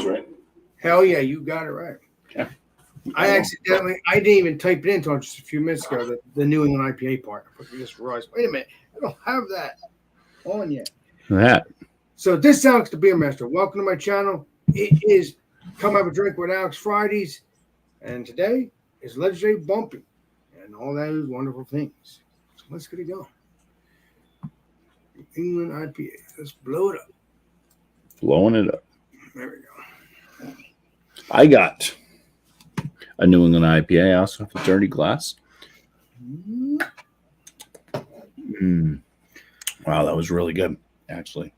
is, right? Hell yeah, you got it right. Yeah. I didn't even type it in until just a few minutes ago, the New England IPA part. I just realized, wait a minute, I don't have that on yet. That. So this is Alex the Beer Master. Welcome to my channel. It is Come Have a Drink with Alex Fridays. And today is Legendary Bumpy and all those wonderful things. So let's get it going. New England IPA. Let's blow it up. Blowing it up. There we go. I got a New England IPA, also a dirty glass. Wow, that was really good, actually.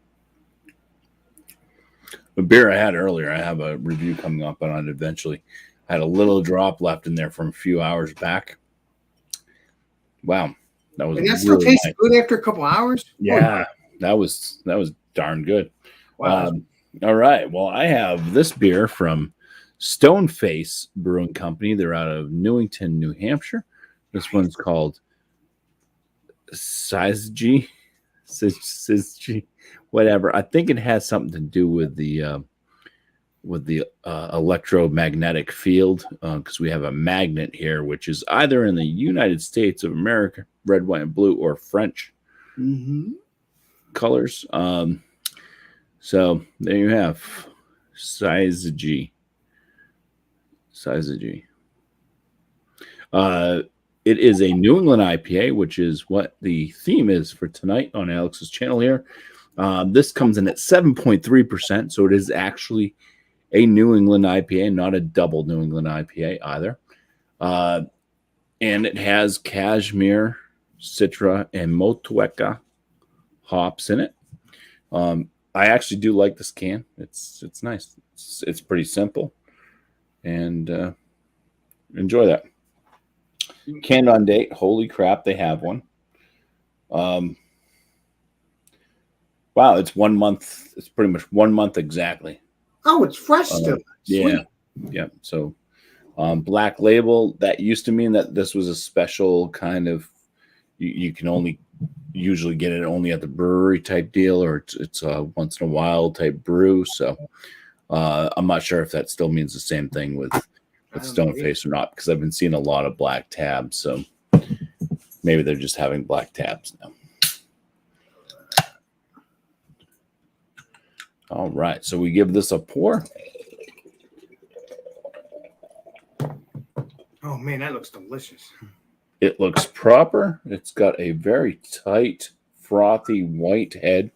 The beer I had earlier, I have a review coming up on it eventually. I had a little drop left in there from a few hours back. Wow, that was. And that still tastes good after a couple hours. Yeah, that was darn good. Wow. All right, well, I have this beer from Stoneface Brewing Company. They're out of Newington, New Hampshire. This one's called Syzygy, whatever. I think it has something to do with the electromagnetic field, because we have a magnet here, which is either in the United States of America, red, white, and blue, or French colors. So there you have Syzygy. It is a New England IPA, which is what the theme is for tonight on Alex's channel here. This comes in at 7.3%, so it is actually a New England IPA, not a double New England IPA either. And it has Cashmere, Citra, and Motueka hops in it. I actually do like this can. It's nice. It's pretty simple, and enjoy that. Canned on date. Holy crap, they have one. Wow, it's 1 month. It's pretty much 1 month exactly. Oh, it's fresh still. Yeah. So, black label. That used to mean that this was a special kind of. You can only usually get it only at the brewery type deal, or it's a once in a while type brew. So, I'm not sure if that still means the same thing with Stoneface or not, because I've been seeing a lot of black tabs. So maybe they're just having black tabs now. All right, so we give this a pour. Oh man, that looks delicious. It looks proper. It's got a very tight, frothy white head.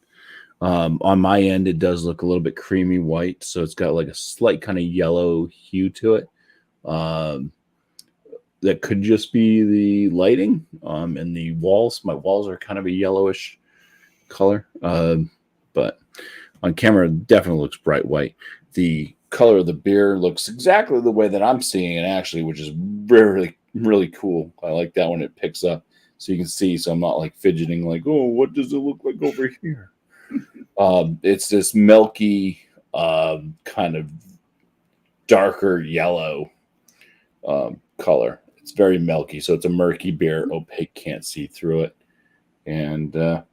On my end, it does look a little bit creamy white, so it's got like a slight kind of yellow hue to it. That could just be the lighting. And the walls, my walls are kind of a yellowish color. But on camera, it definitely looks bright white. The color of the beer looks exactly the way that I'm seeing it, actually, which is really, really cool. I like that when it picks up, so you can see. So I'm not like fidgeting, like, oh, what does it look like over here? It's this milky, kind of darker yellow color. It's very milky, so it's a murky beer. Opaque, can't see through it. And oh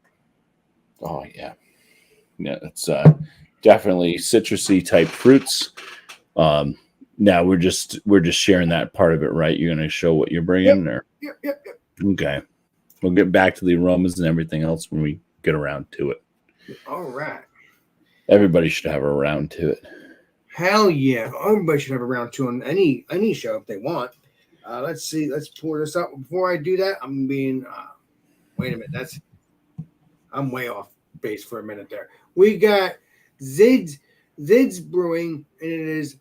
yeah, it's definitely citrusy type fruits. Now we're just sharing that part of it, right? You're going to show what you're bringing, or Yep. Okay, we'll get back to the aromas and everything else when we get around to it. All right. Everybody should have a round to it. Hell yeah! Everybody should have a round two on any show if they want. Let's see. Let's pour this up. Before I do that, I'm being. Wait a minute. I'm way off base for a minute there. We got Zid's Brewing, and it is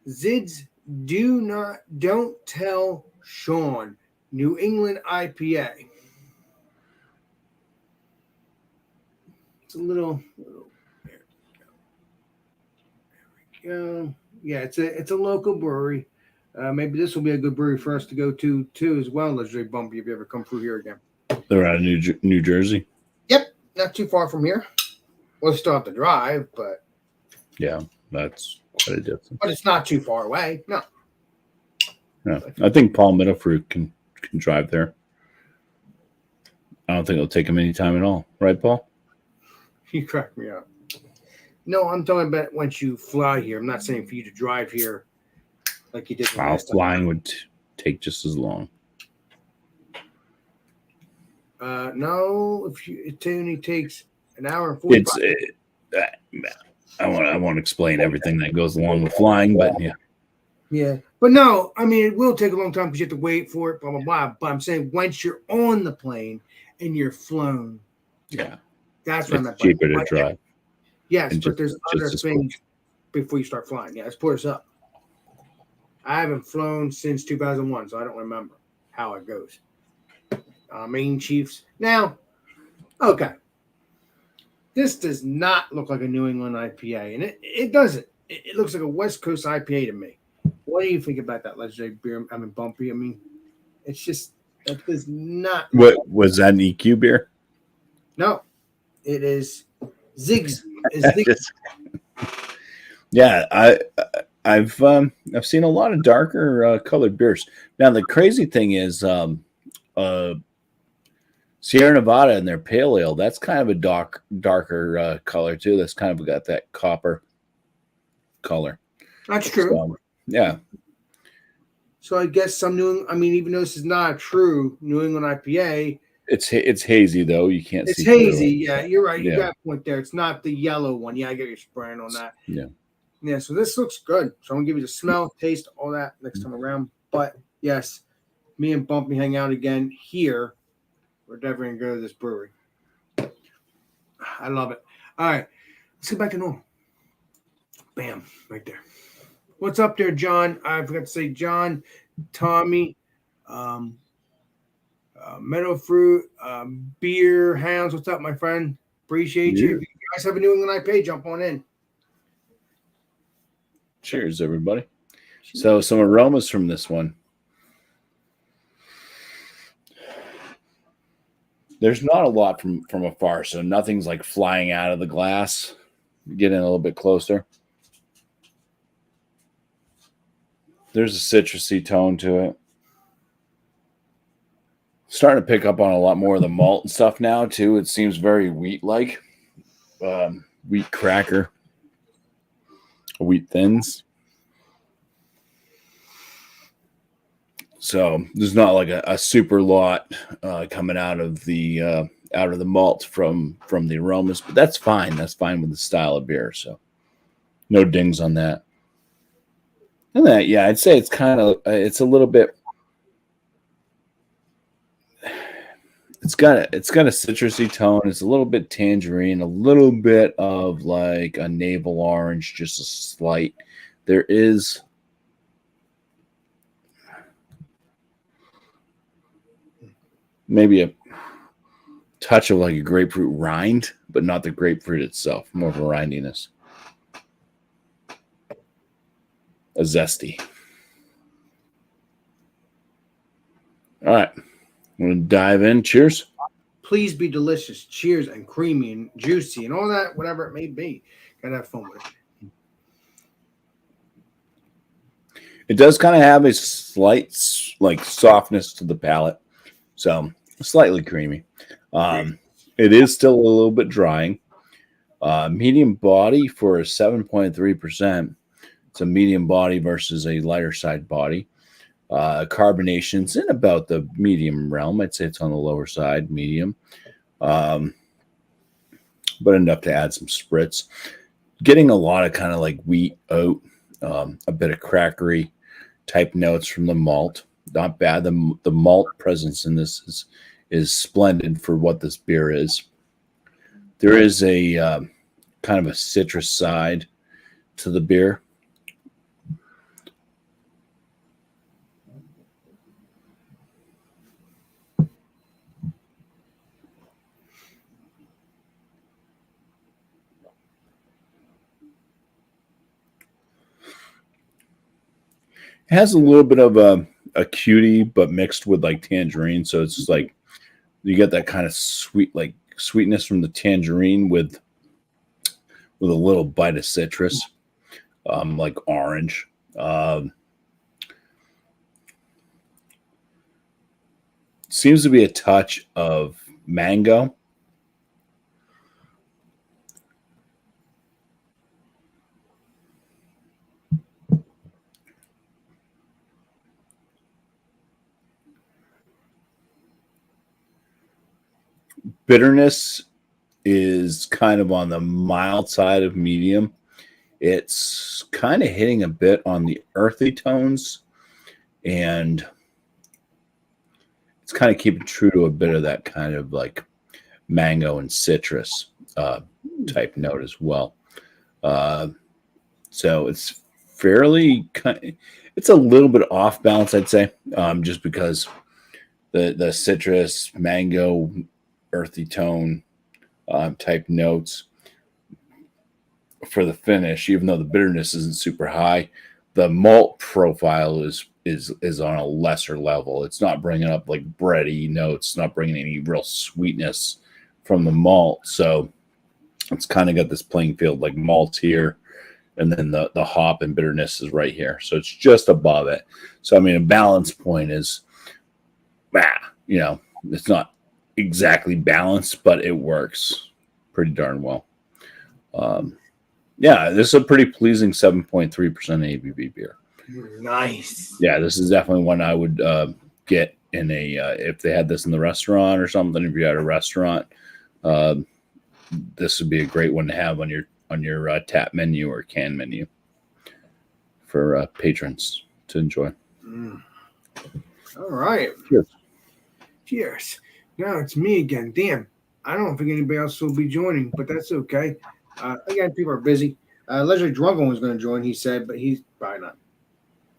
Zid's Don't Tell Sean New England IPA. It's a little there we go. Yeah, it's a local brewery. Maybe this will be a good brewery for us to go to too as well. Legendary Bumpy, if you ever come through here again. They're out of New Jersey. Yep, not too far from here. We'll still have to drive, but yeah, that's quite a distance. But it's not too far away. No. I think Paul Middlefruit can drive there. I don't think it'll take him any time at all, right, Paul? You crack me up. No, I'm talking about once you fly here. I'm not saying for you to drive here like you did the Wow, last time. flying would take just as long. No, if you it only takes an hour and 45. I want to explain everything that goes along with flying, but yeah. Yeah, but no, I mean it will take a long time because you have to wait for it, blah blah blah. But I'm saying once you're on the plane and you're flown, Yeah, that's what I it's meant. cheaper to drive. Yes, and but there's other as things quick. before you start flying. Yeah, let's pour this up. I haven't flown since 2001, so I don't remember how it goes. Main Chiefs. Now, okay, this does not look like a New England IPA, and it doesn't. It looks like a West Coast IPA to me. What do you think about that legendary beer? I mean, Bumpy. I mean, it's just that does not. What was that, an EQ beer? No, it is Ziggs. Zig, Yeah, I've seen a lot of darker colored beers. Now the crazy thing is, Sierra Nevada and their pale ale, that's kind of a darker color too. That's kind of got that copper color. that's true. So, yeah, So I guess some I mean, even though this is not a true New England IPA, it's hazy though. You can't it's see through hazy. it. Yeah, you're right. You Yeah. got a point there. It's not the yellow one. Yeah, I get your spraying on that. Yeah. Yeah, so this looks good. So I'm gonna give you the smell, taste, all that next time around. But yes, me and Bumpy hang out again here. We're definitely gonna go to this brewery. I love it. All right, let's get back to normal. Bam, right there. What's up there, John? I forgot to say John, Tommy, Meadow Fruit, Beer Hounds. What's up, my friend? Appreciate you. If you guys have a New England IPA, jump on in. Cheers, everybody. So some aromas from this one. There's not a lot from afar, so nothing's like flying out of the glass. Get in a little bit closer. There's a citrusy tone to it. Starting to pick up on a lot more of the malt and stuff now too. It seems very wheat-like, wheat cracker, wheat thins. So there's not like a super lot coming out of the malt from the aromas, but that's fine. That's fine with the style of beer. So no dings on that. And that, yeah, I'd say it's kind of it's a little bit. It's got a citrusy tone. It's a little bit tangerine, a little bit of like a navel orange, just a slight. There is maybe a touch of like a grapefruit rind, but not the grapefruit itself. More of a rindiness. A zesty. All right. I'm going to dive in. Cheers. Please be delicious. Cheers and creamy and juicy and all that, whatever it may be. Gotta have fun with it. It does kind of have a slight like softness to the palate. So slightly creamy. It is still a little bit drying. Medium body for a 7.3%. It's a medium body versus a lighter side body. Carbonation's in about the medium realm. I'd say it's on the lower side, medium. But enough to add some spritz. Getting a lot of kind of like wheat, oat, a bit of crackery type notes from the malt. Not bad. The malt presence in this is splendid for what this beer is. There is a kind of a citrus side to the beer. It has a little bit of a cutie, but mixed with like tangerine. So it's just like you get that kind of sweet, like sweetness from the tangerine with a little bite of citrus, like orange. Seems to be a touch of mango. Bitterness is kind of on the mild side of medium. It's kind of hitting a bit on the earthy tones, and it's kind of keeping true to a bit of that kind of like mango and citrus type note as well. So it's fairly it's a little bit off balance, I'd say, just because the citrus, mango, earthy tone type notes for the finish, even though the bitterness isn't super high, the malt profile is on a lesser level. It's not bringing up like bready notes, not bringing any real sweetness from the malt. So it's kind of got this playing field like malt here, and then the hop and bitterness is right here. So it's just above it. So I mean, a balance point is, it's not exactly balanced, but it works pretty darn well. This is a pretty pleasing 7.3% ABV beer. Nice. Yeah, this is definitely one I would get in a if they had this in the restaurant or something. If you had a restaurant, this would be a great one to have on your tap menu or can menu for patrons to enjoy. All right. Cheers. Now it's me again. Damn. I don't think anybody else will be joining, but that's okay. Again, people are busy. Leslie Drunken was going to join, he said, but he's probably not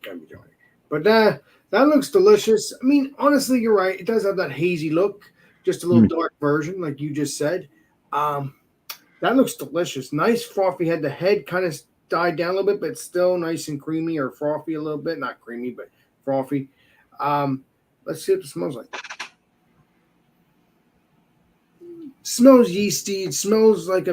going to be joining. But that looks delicious. I mean, honestly, you're right. It does have that hazy look, just a little dark version, like you just said. That looks delicious. Nice frothy head. The head kind of died down a little bit, but still nice and creamy or frothy a little bit. Not creamy, but frothy. Let's see what it smells like. Smells yeasty. It smells like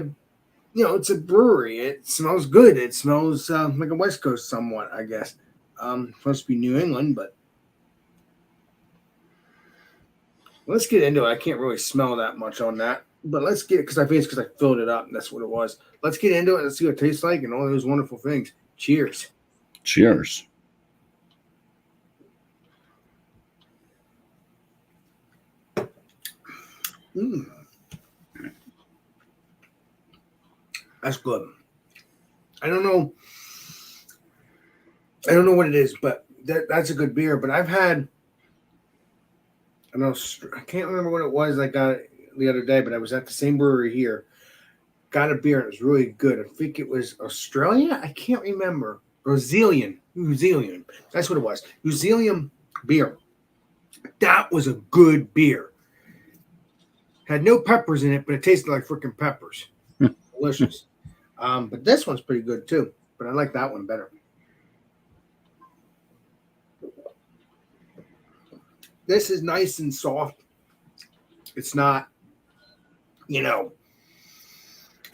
it's a brewery. It smells good. It smells like a West Coast somewhat, I guess. Supposed to be New England, but let's get into it. I can't really smell that much on that, but let's get it because I filled it up, and that's what it was. Let's get into it. Let's see what it tastes like and all those wonderful things. Cheers. Cheers. That's good. I don't know what it is, but that's a good beer. But I've had, I can't remember what it was I got the other day, but I was at the same brewery here. Got a beer and it was really good. I think it was Australia. I can't remember. New Zealand. That's what it was. New Zealand beer. That was a good beer. Had no peppers in it, but it tasted like freaking peppers. Delicious. But this one's pretty good too. But I like that one better. This is nice and soft. It's not, it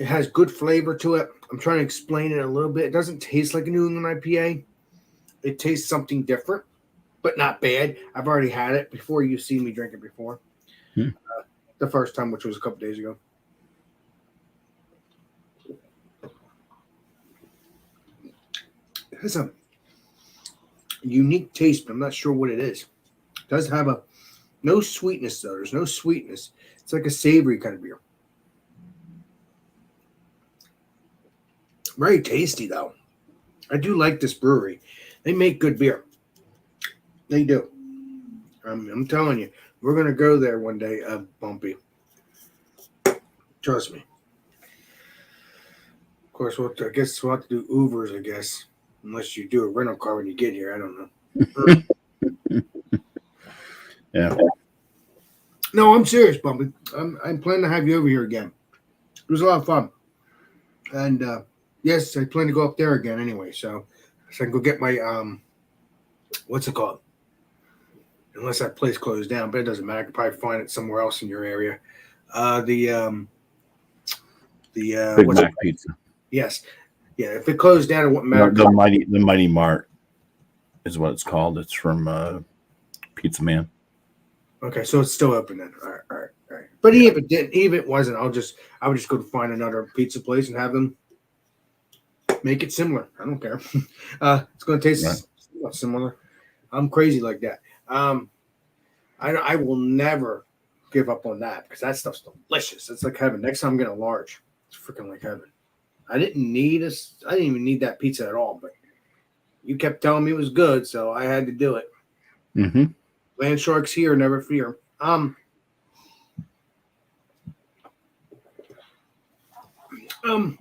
has good flavor to it. I'm trying to explain it a little bit. It doesn't taste like a New England IPA. It tastes something different, but not bad. I've already had it before. You've seen me drink it before. The first time, which was a couple days ago. It has a unique taste, but I'm not sure what it is. It does have no sweetness, though. There's no sweetness. It's like a savory kind of beer. Very tasty, though. I do like this brewery. They make good beer. They do. I'm telling you, we're going to go there one day, Bumpy. Trust me. Of course, I guess we'll have to do Ubers, I guess. Unless you do a rental car when you get here. I don't know. Yeah. No, I'm serious, Bumpy. I'm planning to have you over here again. It was a lot of fun. And, yes, I plan to go up there again anyway. So I can go get my, what's it called? Unless that place closed down, but it doesn't matter. I could probably find it somewhere else in your area. The Big Mac pizza. Yes. Yeah, if it closed down, it wouldn't matter. The Mighty Mart is what it's called. It's from Pizza Man. Okay, so it's still open then. All right. But even if it wasn't, I would just go to find another pizza place and have them make it similar. I don't care. It's going to taste similar. I'm crazy like that. I will never give up on that because that stuff's delicious. It's like heaven. Next time I'm getting a large. It's freaking like heaven. I didn't even need that pizza at all, but you kept telling me it was good, so I had to do it. Mm-hmm. Land sharks here, never fear.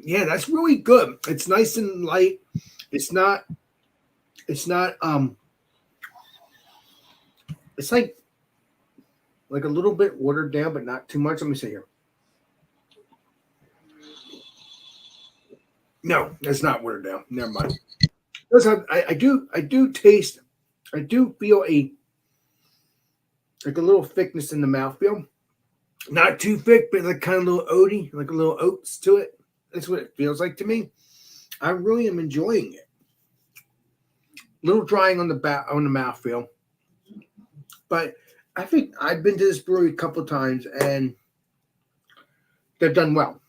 Yeah, that's really good. It's nice and light. It's not it's like a little bit watered down, but not too much. Let me see here. No, it's not watered down. Never mind. I do taste, I do feel like a little thickness in the mouthfeel. Not too thick, but like kind of a little oaty, like a little oats to it. That's what it feels like to me. I really am enjoying it. A little drying on the mouthfeel, but I think I've been to this brewery a couple of times and they've done well.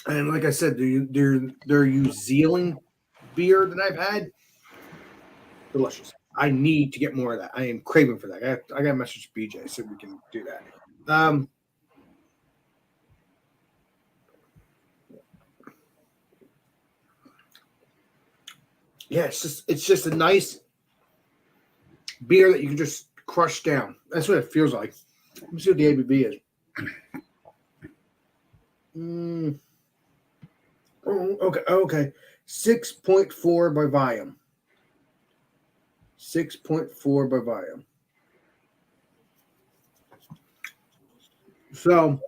And like I said, their New Zealand beer that I've had, delicious. I need to get more of that. I am craving for that. I got to message BJ so we can do that. Yeah, it's just a nice beer that you can just crush down. That's what it feels like. Let me see what the ABV is. Okay. 6.4 by volume. 6.4 by volume. So,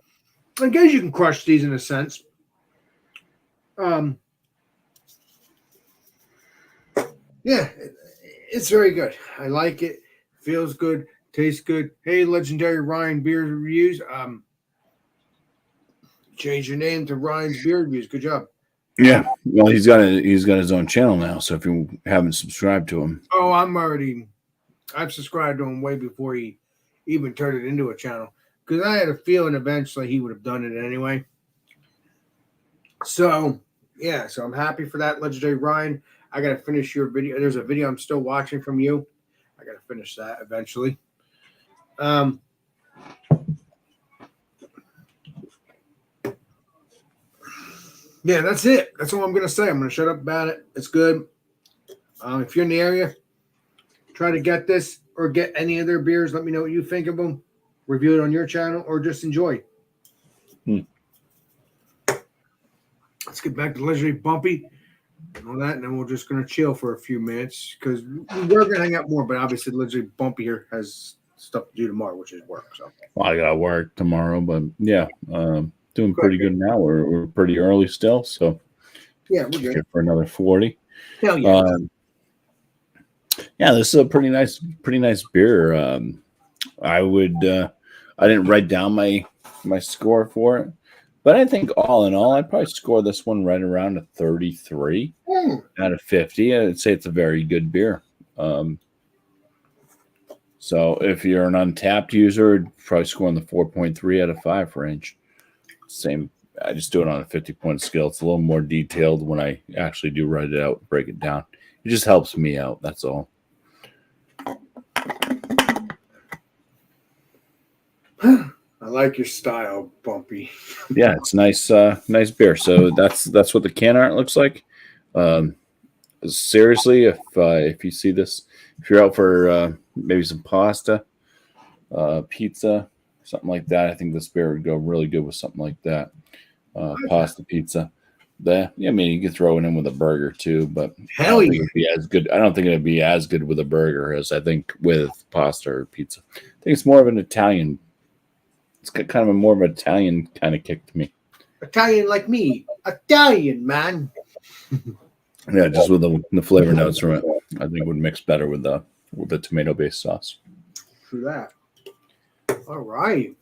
I guess you can crush these in a sense. Yeah, it's very good. I like it. Feels good. Tastes good. Hey, Legendary Ryan Beer Reviews. Change your name to Ryan's Beer Reviews. Good job. Yeah, well, he's got his own channel now. So if you haven't subscribed to him, I've subscribed to him way before he even turned it into a channel because I had a feeling eventually he would have done it anyway. So yeah, so I'm happy for that, Legendary Ryan. I gotta finish your video. There's a video I'm still watching from you. I gotta finish that eventually. Yeah, that's it. That's all I'm going to say. I'm going to shut up about it. It's good. If you're in the area, try to get this or get any of their beers. Let me know what you think of them. Review it on your channel or just enjoy. Let's get back to Legendary Bumpy and all that, and then we're just going to chill for a few minutes because we're going to hang out more, but obviously Legendary Bumpy here has stuff to do tomorrow, which is work. So well, I got to work tomorrow, but yeah, doing pretty good now. We're pretty early still, so yeah, we're good for another 40. Hell yeah. Yeah, this is a pretty nice beer. I didn't write down my score for it, but I think all in all, I'd probably score this one right around a 33 out of 50. I'd say it's a very good beer. So if you're an Untapped user, I'd probably score in the 4.3 out of 5 range. Same. I just do it on a 50-point scale. It's a little more detailed when I actually do write it out, break it down. It just helps me out. That's all. I like your style, Bumpy. Yeah, it's nice beer. So that's what the can art looks like. Seriously, if you see this, if you're out for maybe some pasta, pizza, something like that, I think this beer would go really good with something like that. Pasta, pizza. I mean, you could throw it in with a burger too, but hell yeah, it'd be as good. I don't think it'd be as good with a burger as I think with pasta or pizza. I think it's more of an Italian. It's got kind of more of an Italian kind of kick to me. Italian like me, Italian man. Yeah, just with the flavor notes from it, I think would mix better with the tomato-based sauce. True that. All right.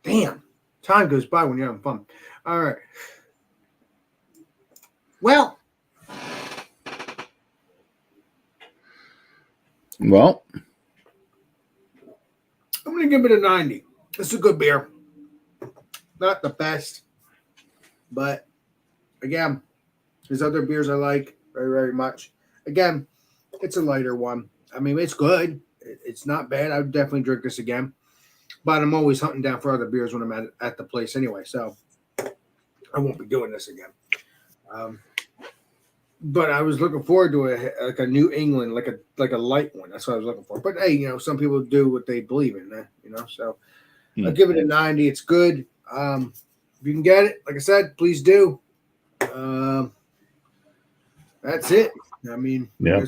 Damn. Time goes by when you're having fun. All right. Well, I'm going to give it a 90. It's a good beer. Not the best, but again, there's other beers I like very, very much. Again, it's a lighter one. I mean, it's good. It's not bad. I would definitely drink this again. but I'm always hunting down for other beers when I'm at the place anyway. So I won't be doing this again. But I was looking forward to a New England, like a light one. That's what I was looking for. But hey, some people do what they believe in, So I'll give it a 90. It's good. If you can get it, like I said, please do. That's it. I mean, yeah.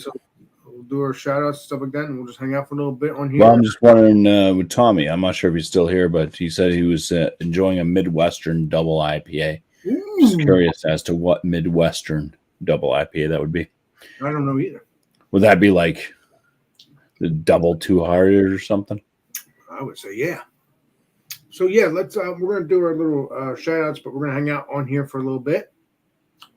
We'll do our shout outs and stuff like that, and we'll just hang out for a little bit on here. Well, I'm just wondering with Tommy, I'm not sure if he's still here, but he said he was enjoying a Midwestern double IPA. Just curious as to what Midwestern double IPA that would be. I don't know either. Would that be like the double Two Hearted or something? I would say yeah. So yeah, let's we're gonna do our little shout outs, but we're gonna hang out on here for a little bit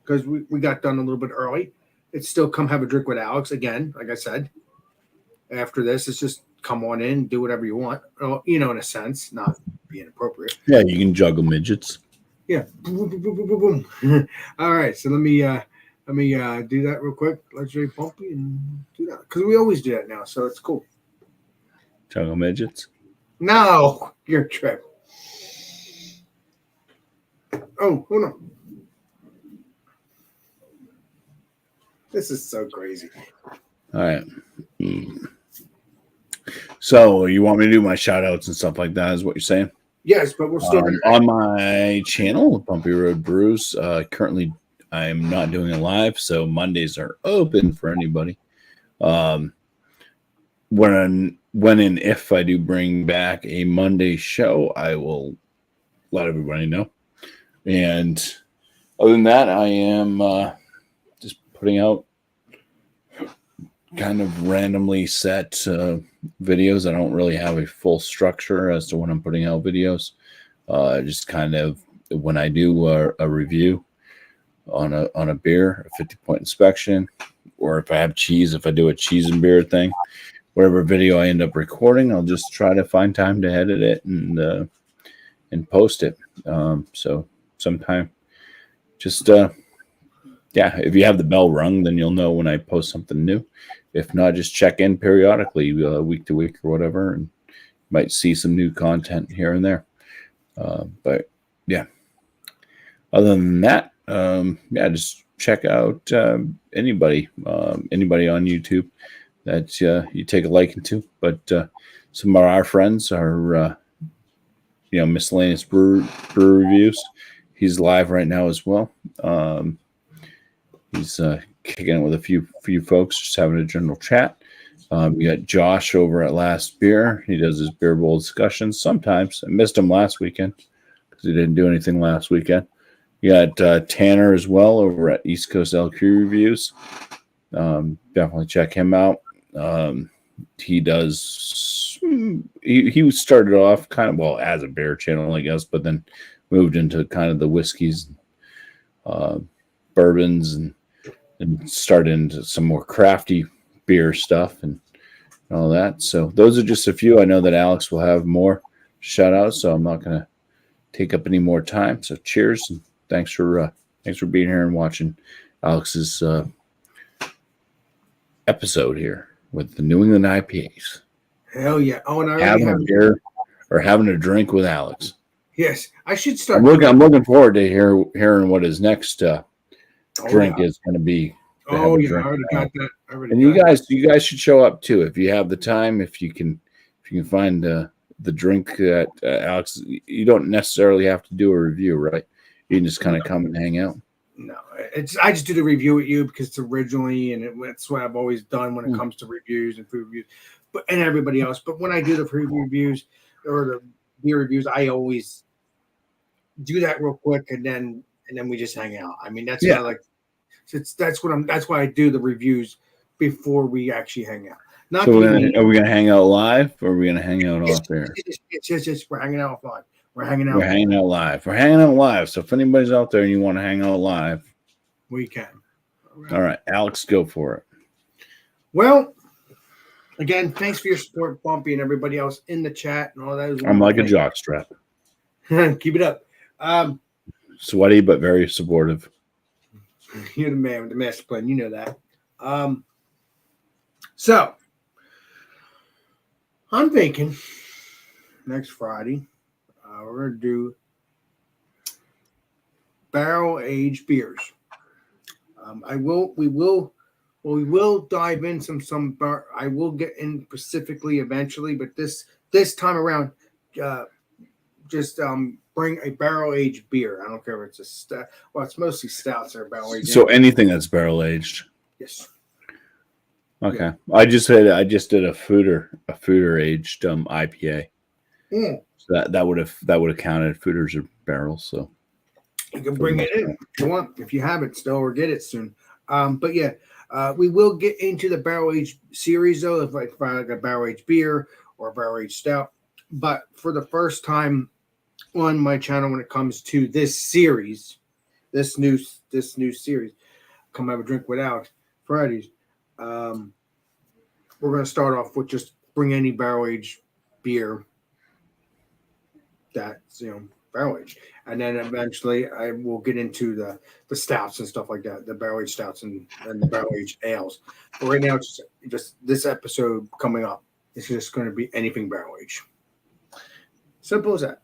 because we got done a little bit early. It's still come have a drink with Alex again, like I said. After this, it's just come on in, do whatever you want. Well, in a sense, not being appropriate. Yeah, you can juggle midgets. Yeah. Boom, boom, boom, boom, boom, boom. All right, so let me do that real quick. Let's Ray Bumpy and do that because we always do that now, so it's cool. Juggle midgets. No, you're a trip. Oh, hold on. This is so crazy. All right. So you want me to do my shout outs and stuff like that is what you're saying? Yes, but we'll still on my channel, Bumpy Road Brews. Currently, I'm not doing it live, so Mondays are open for anybody. When and if I do bring back a Monday show, I will let everybody know. And other than that, I am just putting out kind of randomly set videos. I don't really have a full structure as to when I'm putting out videos. Just kind of when I do a review on a beer, a 50-point inspection, or if I have cheese, if I do a cheese and beer thing, whatever video I end up recording, I'll just try to find time to edit it and post it. So sometime just if you have the bell rung, then you'll know when I post something new. If not, just check in periodically, week to week or whatever, and you might see some new content here and there. But yeah, other than that, just check out anybody on YouTube that you take a liking to. But some of our friends are, Miscellaneous Brew Reviews. He's live right now as well. He's kicking it with a few folks, just having a general chat. You got Josh over at Last Beer. He does his beer bowl discussions sometimes. I missed him last weekend because he didn't do anything last weekend. You got Tanner as well over at East Coast LQ Reviews. Definitely check him out. He does. He started off kind of as a beer channel, I guess, but then moved into kind of the whiskeys, bourbons, and started into some more crafty beer stuff and all that. So those are just a few. I know that Alex will have more shout outs, so I'm not going to take up any more time. So cheers and thanks for being here and watching Alex's episode here with the New England IPAs. Hell yeah! Oh, and I having a beer or having a drink with Alex. Yes, I should start. I'm looking forward to hearing what his next drink is going to be. Oh yeah, I already got that. And you guys should show up too if you have the time. If you can find the drink that Alex. You don't necessarily have to do a review, right? You can just kind of come and hang out. No, I just do the review with you because it's originally, and it's what I've always done when it comes to reviews and food reviews, and everybody else. But when I do the food reviews or the beer reviews, I always do that real quick, and then we just hang out. I mean, that's what I like. That's why I do the reviews before we actually hang out. Are we gonna hang out live or are we gonna hang out off air? It's just we're hanging out live. We're hanging out live. So if anybody's out there and you want to hang out live, we can. All right, Alex, go for it. Well, again, thanks for your support, Bumpy, and everybody else in the chat and all that. I'm like a jockstrap. Keep it up. Sweaty but very supportive. You're the man with the master plan. You know that. So I'm thinking next Friday, we're gonna do barrel aged beers. We will dive in I will get in specifically eventually, but this time around, just bring a barrel aged beer. I don't care if it's a stout. Well, it's mostly stouts that are barrel aged. So anything that's barrel aged. Yes. Okay. Yeah. I just did a fooder aged IPA. Mm. So that would have counted. Fooders are barrels, so You can bring it in if you want, if you have it still, or get it soon. But yeah, we will get into the barrel aged series though, if I find like a barrel aged beer or a barrel aged stout. But for the first time on my channel, when it comes to this series, this new series, Come Have a Drink Without Fridays, we're going to start off with just bring any barrel aged beer that's barrel aged, and then eventually I will get into the stouts and stuff like that, the barrel aged stouts and the barrel aged ales. But right now, it's just this episode coming up. It's just going to be anything barrel aged. Simple as that.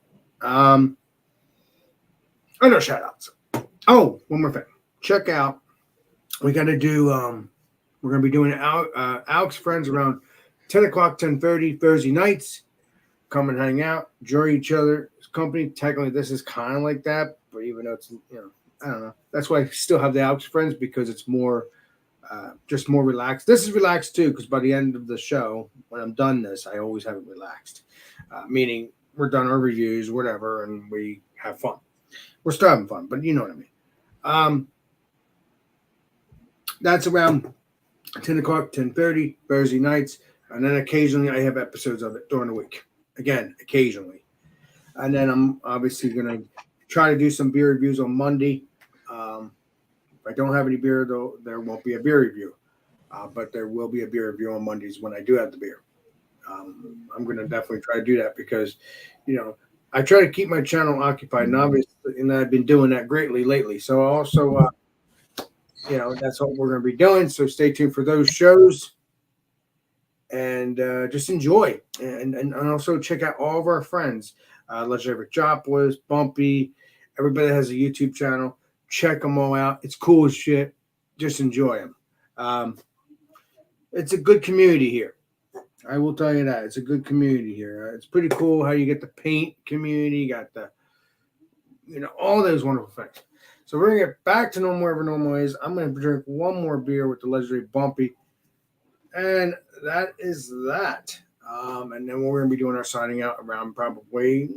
Other shout outs. Oh, one more thing. Check out. We got to do. We're going to be doing Alex Friends around 10 o'clock, 10:30 Thursday nights. Come and hang out, enjoy each other's company. Technically, this is kind of like that, but even though it's, I don't know. That's why I still have the Alex Friends, because it's more, just more relaxed. This is relaxed too, because by the end of the show, when I'm done this, I always have it relaxed. Meaning we're done our reviews, whatever, and we have fun. We're still having fun, but you know what I mean. That's around 10 o'clock, 10:30 Thursday nights, and then occasionally I have episodes of it during the week. Again, occasionally. And then I'm obviously going to try to do some beer reviews on Monday. If I don't have any beer, though, there won't be a beer review. But there will be a beer review on Mondays when I do have the beer. I'm going to definitely try to do that because, I try to keep my channel occupied. And obviously, I've been doing that greatly lately. So also, that's what we're going to be doing. So stay tuned for those shows. And just enjoy, and also check out all of our friends, Legendary Joplin, Bumpy, everybody that has a YouTube channel. Check them all out. It's cool as shit. Just enjoy them. It's a good community here. I will tell you that. It's a good community here. It's pretty cool how you get the paint community, you got the, all those wonderful things. So we're going to get back to normal wherever normal is. I'm going to drink one more beer with the Legendary Bumpy. And that is that. And then we're going to be doing our signing out around probably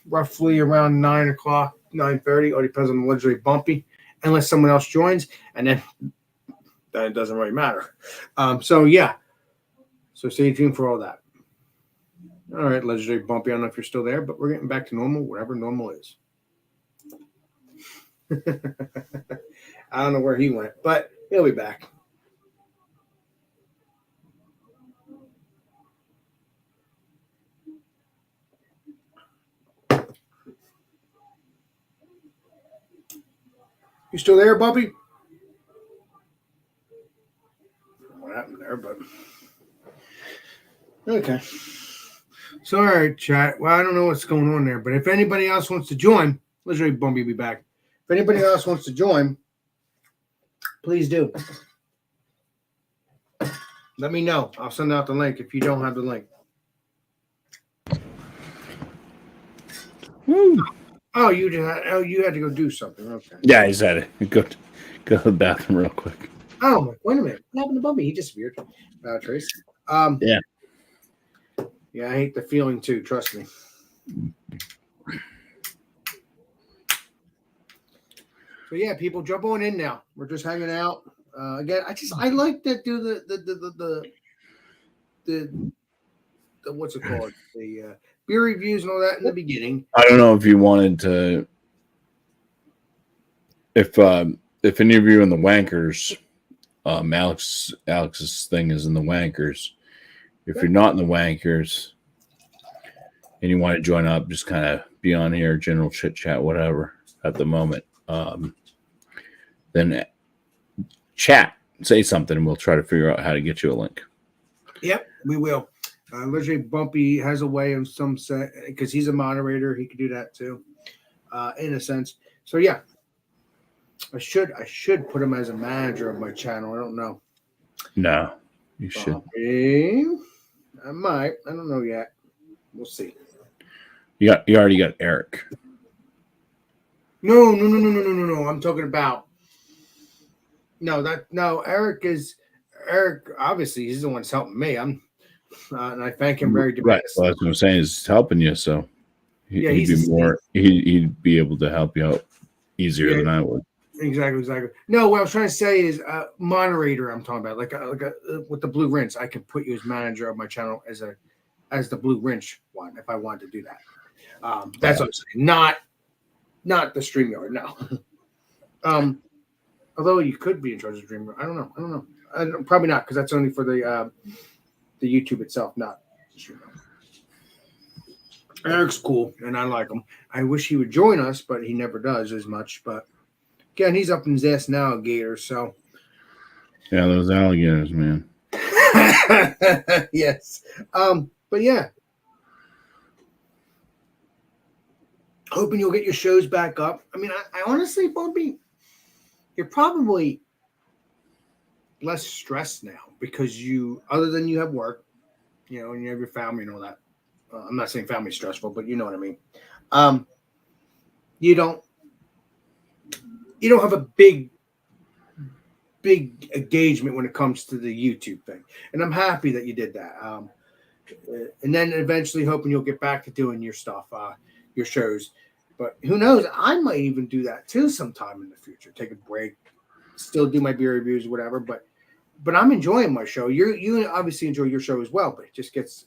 roughly around 9 o'clock, 9:30. All depends on the Legendary Bumpy, unless someone else joins. And then it doesn't really matter. So stay tuned for all that. All right, Legendary Bumpy. I don't know if you're still there, but we're getting back to normal, whatever normal is. I don't know where he went, but he'll be back. You still there, Bumpy? What happened there, but okay. So, all right, chat. Well, I don't know what's going on there, but if anybody else wants to join, Legendary Bumpy will be back. If anybody else wants to join, please do. Let me know. I'll send out the link if you don't have the link. Woo. Oh, you had to go do something. Okay. Yeah, he's had it. Go to the bathroom real quick. Oh, wait a minute. What happened to Bumpy? He disappeared. Trace. Yeah. Yeah, I hate the feeling too. Trust me. So yeah, people jump on in now. We're just hanging out. Again, I like that. Do the what's it called? The beer reviews and all that in the beginning. I don't know if you wanted to. If any of you in the Wankers, Alex's thing is in the Wankers. If you're not in the Wankers and you want to join up, just kind of be on here, general chit chat, whatever at the moment. Then chat, say something, and we'll try to figure out how to get you a link. Yep, we will. Literally, Bumpy has a way of some set because he's a moderator. He could do that too, in a sense. So yeah, I should put him as a manager of my channel. I don't know. No, you should. Bumpy, I might. I don't know yet. We'll see. You already got Eric. No. I'm talking about Eric. Obviously he's the one that's helping me. And I thank him very Right. tremendously. Well, that's what I'm saying is helping you. So he'd be more. He'd be able to help you out easier than I would. Exactly. No, what I was trying to say is moderator. I'm talking about like with the Blue Rinse. I can put you as manager of my channel as the Blue Rinse one if I wanted to do that. That's what I'm saying. Not the StreamYard. No. Although you could be in charge of StreamYard. I don't know. Probably not because that's only for the YouTube itself, not StreamYard. Eric's cool, and I like him. I wish he would join us, but he never does as much. But again, he's up in his ass now, Gator. So yeah, those alligators, man. Yes. But yeah. Hoping you'll get your shows back up. I mean, I honestly, Bumpy, you're probably less stressed now because other than you have work, and you have your family and all that. I'm not saying family's stressful, but you know what I mean. You don't have a big engagement when it comes to the YouTube thing. And I'm happy that you did that. And then eventually hoping you'll get back to doing your stuff, your shows. But who knows? I might even do that too sometime in the future. Take a break, still do my beer reviews, whatever. But I'm enjoying my show. You obviously enjoy your show as well, but it just gets,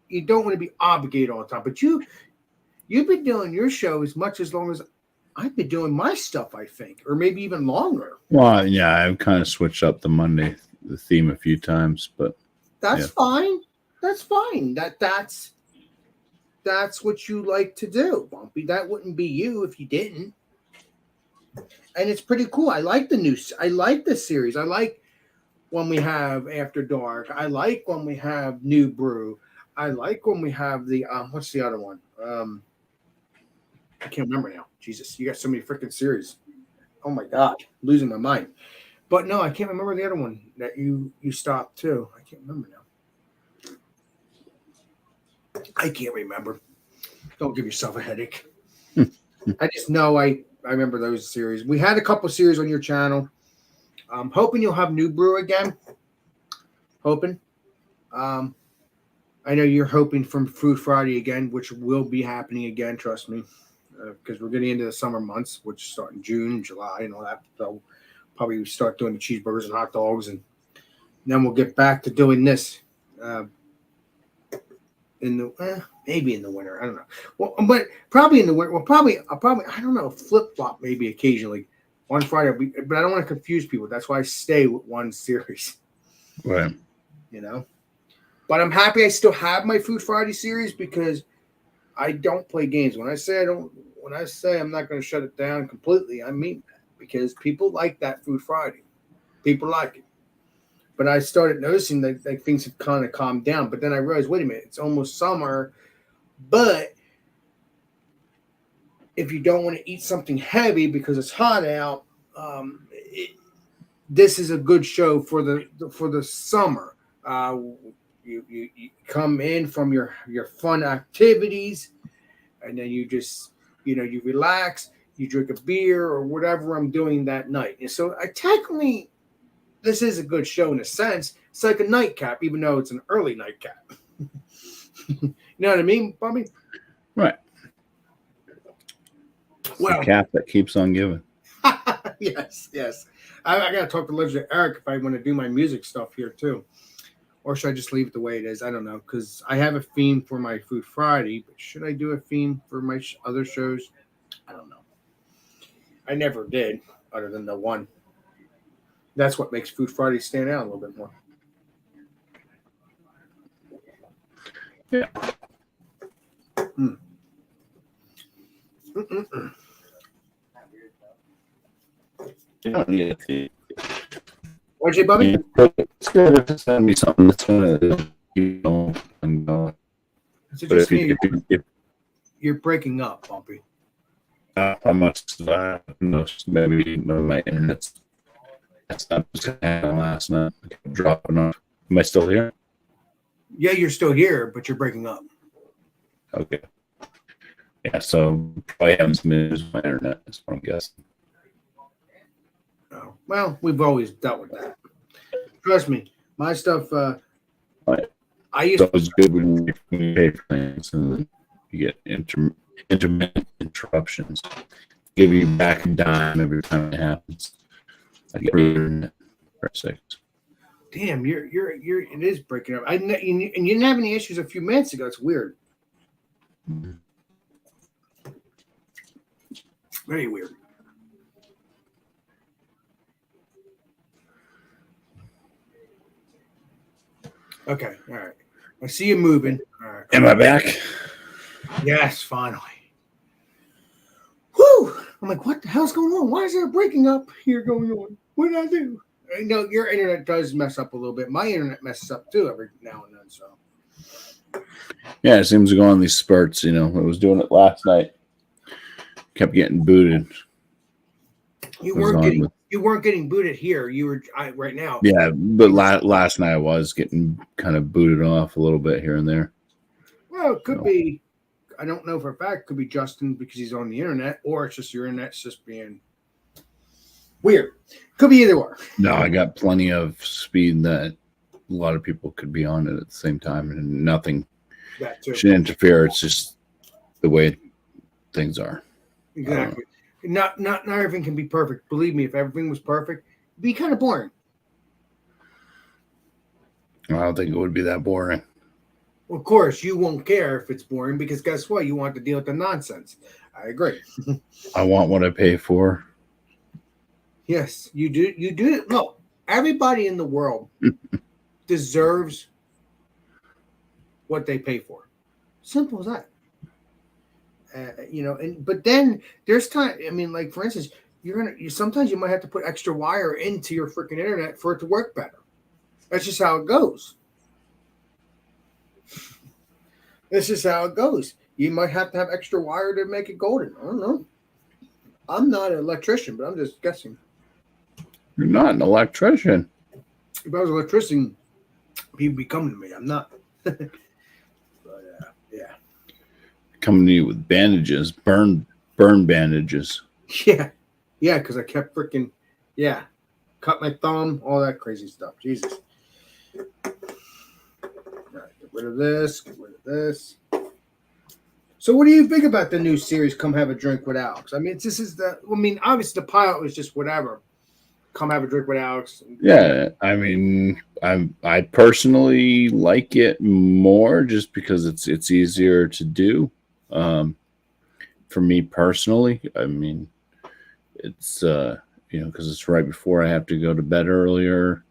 you don't want to be obligated all the time. But you've been doing your show as long as I've been doing my stuff, I think, or maybe even longer. Well, yeah, I've kind of switched up the theme a few times, but that's fine. That's fine. That's what you like to do, Bumpy. That wouldn't be you if you didn't. And it's pretty cool. I like the series. I like when we have After Dark. I like when we have New Brew. I like when we have the what's the other one? I can't remember now. Jesus, you got so many freaking series. Oh my God, losing my mind. But no, I can't remember the other one that you stopped too. I can't remember now. I can't remember. Don't give yourself a headache. I just know I remember those series. We had a couple series on your channel. I'm hoping you'll have New Brew again. Hoping. I know you're hoping for Food Friday again, which will be happening again, trust me. Because we're getting into the summer months, which start in June and July and all that. So probably start doing the cheeseburgers and hot dogs, and then we'll get back to doing this maybe in the winter. I don't know. Well, but probably in the winter. Well, probably I don't know. Flip flop maybe occasionally. One Friday, but I don't want to confuse people. That's why I stay with one series. Right. But I'm happy I still have my Food Friday series because I don't play games. When I say I'm not going to shut it down completely, I mean that because people like that Food Friday. People like it. But I started noticing that things have kind of calmed down. But then I realized, wait a minute, it's almost summer. But if you don't want to eat something heavy because it's hot out, this is a good show for the summer. You come in from your fun activities, and then you just you relax, you drink a beer or whatever I'm doing that night. And so technically, this is a good show in a sense. It's like a nightcap, even though it's an early nightcap. You know what I mean, Bobby? Right. Well, the cap that keeps on giving. Yes. I got to talk to Legend Eric if I want to do my music stuff here too. Or should I just leave it the way it is? I don't know, because I have a theme for my Food Friday, but should I do a theme for my other shows? I don't know. I never did, other than the one. That's what makes Food Friday stand out a little bit more. Yeah. You don't need a theme. What'd you, Bubby? It's good to send me something that's going to, and going. Is it But just if you, me? if You're breaking up, Bumpy. how much maybe my internet's that's not just happened last night. It kept dropping off. Am I still here? Yeah, you're still here, but you're breaking up. Okay. Yeah, so probably haven't smoothed my internet, is what I'm guessing. Oh, well, we've always dealt with that. Trust me, my stuff. Right. I used. So it's good when you pay for things and then you get intermittent interruptions. Give you back a dime every time it happens. I get free internet for 6. Damn, you're. It is breaking up. And you didn't have any issues a few minutes ago. It's weird. Mm-hmm. Very weird. Okay, all right. I see you moving. All right. Am I back? Yes, finally. Whew! I'm like, what the hell's going on? Why is there a breaking up here going on? What did I do? I know your internet does mess up a little bit. My internet messes up too every now and then. So Yeah, it seems to go on these spurts. I was doing it last night. Kept getting booted. you weren't getting booted here. You were right now. Yeah, but last night I was getting kind of booted off a little bit here and there. Well, it could be. I don't know for a fact. It could be Justin because he's on the internet, or it's just your internet's just being weird. Could be either or. No, I got plenty of speed that a lot of people could be on it at the same time, and nothing should interfere. It's just the way things are. Exactly. Not everything can be perfect. Believe me, if everything was perfect, it'd be kind of boring. I don't think it would be that boring. Well, of course, you won't care if it's boring because guess what? You want to deal with the nonsense. I agree. I want what I pay for. Yes, you do. You do. No, everybody in the world deserves what they pay for. Simple as that. But then there's time. I mean, like for instance, sometimes you might have to put extra wire into your freaking internet for it to work better. That's just how it goes. This is how it goes. You might have to have extra wire to make it golden. I don't know. I'm not an electrician, but I'm just guessing. You're not an electrician. If I was an electrician, people be coming to me. I'm not. But yeah. Coming to you with bandages, burn bandages. Yeah, because I kept freaking, cut my thumb, all that crazy stuff. Jesus. All right, get rid of this, get rid of this. So what do you think about the new series, Come Have a Drink with Alex? I mean, obviously the pilot was just whatever. Come Have a Drink with Alex. Yeah, I mean, I personally like it more just because it's easier to do. For me personally, I mean, it's because it's right before I have to go to bed earlier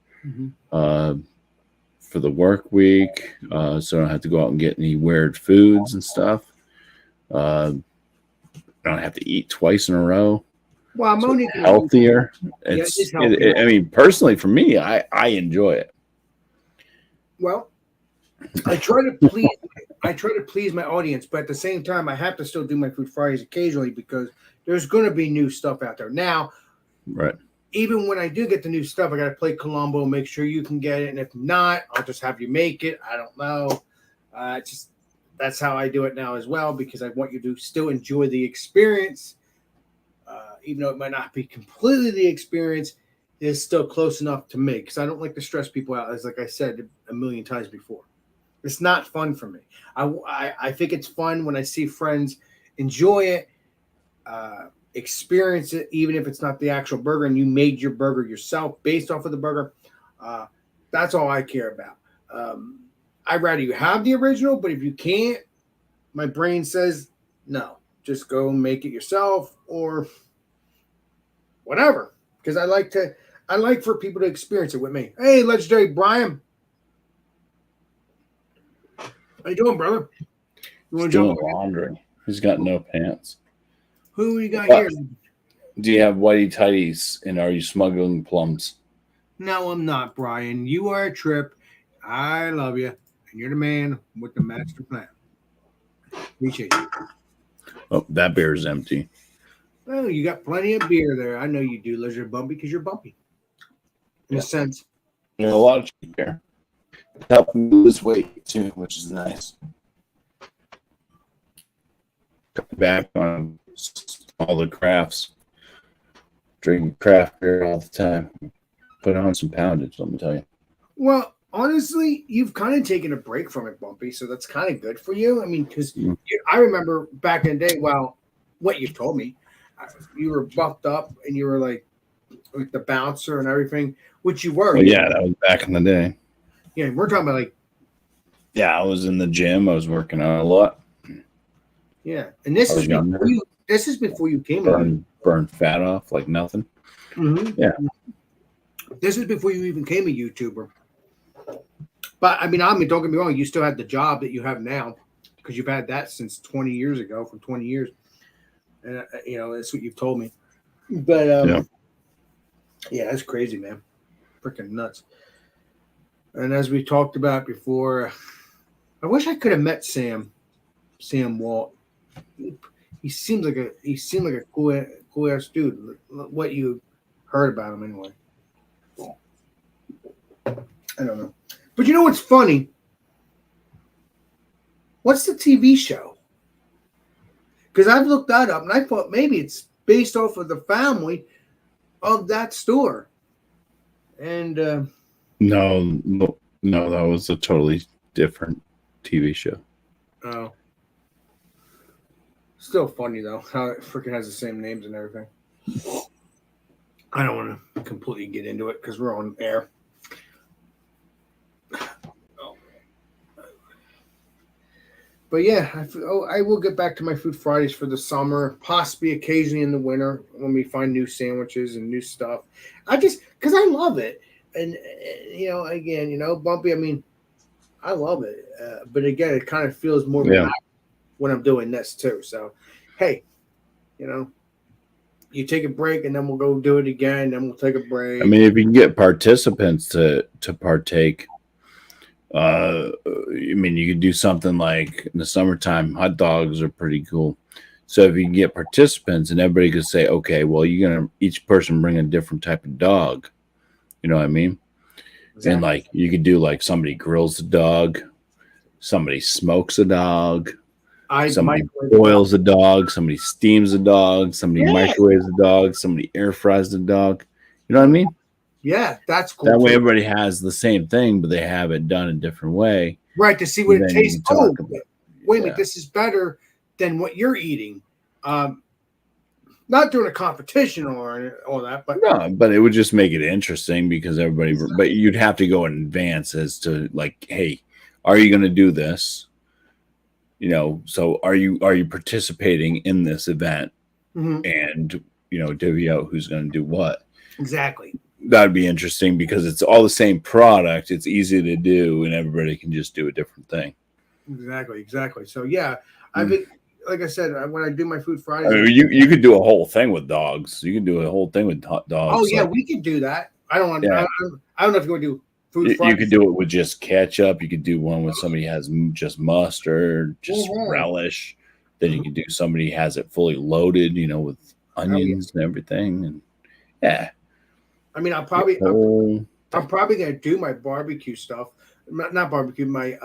for the work week, so I don't have to go out and get any weird foods and stuff. I don't have to eat twice in a row. Well, I'm only healthier. It's healthier. I mean, personally, for me, I enjoy it. Well, I try to please my audience, but at the same time, I have to still do my Food Fridays occasionally because there's going to be new stuff out there. Now, right. Even when I do get the new stuff, I got to play Columbo, make sure you can get it, and if not, I'll just have you make it. I don't know. That's how I do it now as well because I want you to still enjoy the experience, even though it might not be completely the experience. It's still close enough to me because I don't like to stress people out. As like I said a million times before. It's not fun for me. I think it's fun when I see friends enjoy it, experience it, even if it's not the actual burger and you made your burger yourself based off of the burger. That's all I care about. I'd rather you have the original, but if you can't, my brain says no. Just go make it yourself or whatever. Because I like for people to experience it with me. Hey, Legendary Brian. How you doing, brother? You want to jump laundry? He's got no pants. Who you got here? Do you have whitey tighties and are you smuggling plums? No, I'm not, Brian. You are a trip. I love you. and you're the man with the master plan. Appreciate you. Oh, that beer is empty. Well, you got plenty of beer there. I know you do, Lizard Bumpy, because you're bumpy. In a sense. There's a lot of cheap beer. Helping me lose weight too, which is nice. Cut back on all the crafts. Drinking craft beer all the time. Put on some poundage, let me tell you. Well, honestly, you've kind of taken a break from it, Bumpy, so that's kind of good for you. I mean, because I remember back in the day, well, what you've told me, you were buffed up and you were like the bouncer and everything, which you were. Well, yeah, that was back in the day. Yeah, we're talking about like. Yeah, I was in the gym. I was working out a lot. Yeah, and this is before you. This is before you came. Burn fat off like nothing. Mm-hmm. Yeah. This is before you even became a YouTuber. But I mean, don't get me wrong. You still had the job that you have now because you've had that since 20 years ago, for 20 years. And that's what you've told me. But yeah, that's crazy, man. Freaking nuts. And as we talked about before, I wish I could have met Sam Walt. He seemed like a cool ass dude. What you heard about him anyway. I don't know. But you know what's funny? What's the TV show? Because I've looked that up and I thought maybe it's based off of the family of that store. And no, that was a totally different TV show. Oh. Still funny though, how it freaking has the same names and everything. I don't want to completely get into it because we're on air. But yeah, I will get back to my Food Fridays for the summer, possibly occasionally in the winter when we find new sandwiches and new stuff. Because I love it. And, again, Bumpy, I mean, I love it. But again, it kind of feels more relaxed when I'm doing this too. So, hey, you take a break and then we'll go do it again. Then we'll take a break. I mean, if you can get participants to partake, I mean, you could do something like in the summertime, hot dogs are pretty cool. So if you can get participants and everybody could say, okay, well, you're going to each person bring a different type of dog. You know what I mean? Exactly. And like, you could do like somebody grills a dog, somebody smokes a dog, somebody boils a dog, somebody steams a dog, somebody microwaves a dog, somebody air fries a dog. You know what I mean? Yeah, that's cool. That way everybody has the same thing, but they have it done a different way. Right, to see what it tastes. Oh, wait a minute, this is better than what you're eating. Not doing a competition or all that, but no, but it would just make it interesting because everybody. But you'd have to go in advance as to like, hey, are you going to do this? So are you participating in this event? Mm-hmm. And divvy out who's going to do what? Exactly. That'd be interesting because it's all the same product. It's easy to do, and everybody can just do a different thing. Exactly. So yeah, I think. Like I said, when I do my Food Fridays, I mean, you could do a whole thing with dogs. You can do a whole thing with dogs. Oh yeah, we could do that. I don't want. Yeah. I don't know if you want to do Food Fridays. You could do it with just ketchup. You could do one with somebody has just mustard, just relish. Then you could do somebody has it fully loaded, with onions and everything. And yeah, I mean, I'm probably gonna do my barbecue stuff. Not barbecue. My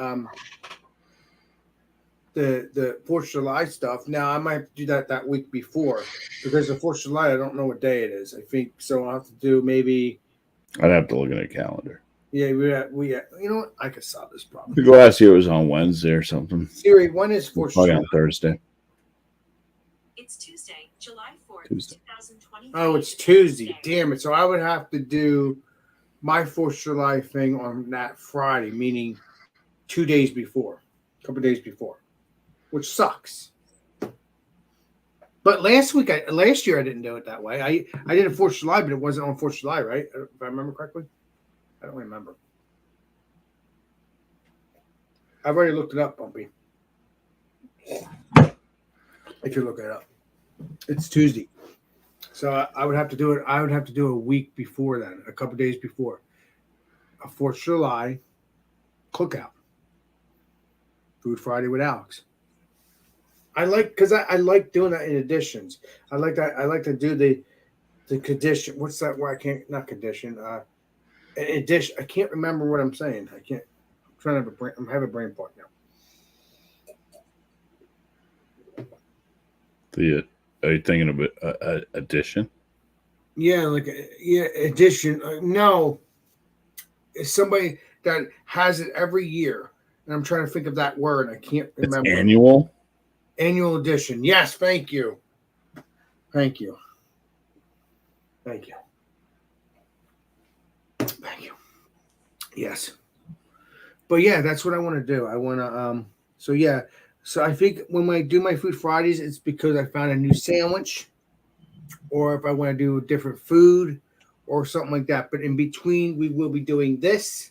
the 4th of July stuff. Now I might have to do that week before because the 4th of July I don't know what day it is. I think so. I'll have to do maybe. I'd have to look at a calendar. Yeah, we you know what? I could solve this problem. The last year was on Wednesday or something. Siri, when is 4th of July? On Thursday. It's Tuesday, July 4th, 2020. Oh, it's Tuesday. Damn it. So I would have to do my 4th of July thing on that Friday, meaning 2 days before, a couple days before. Which sucks. But last year I didn't do it that way. I did a 4th of July, but it wasn't on 4th of July, right? If I remember correctly. I don't remember. I've already looked it up, Bumpy. If you look it up. It's Tuesday. So I would have to do it. I would have to do a week before then, a couple days before. A 4th of July cookout. Food Friday with Alex. I like doing that in additions. I like that. I like to do the condition. What's that word? I can't, not condition. Addition. I can't remember what I'm saying. I can't. I'm trying to have a brain. I'm having a brain fart now. Are you thinking of addition? Yeah, addition. No, it's somebody that has it every year, and I'm trying to think of that word. I can't remember. It's annual. Annual edition. Yes, thank you. Thank you. Thank you. Thank you. Yes. But yeah, that's what I want to do. I want to so yeah. So I think when I do my Food Fridays, it's because I found a new sandwich, or if I want to do different food or something like that. But in between, we will be doing this,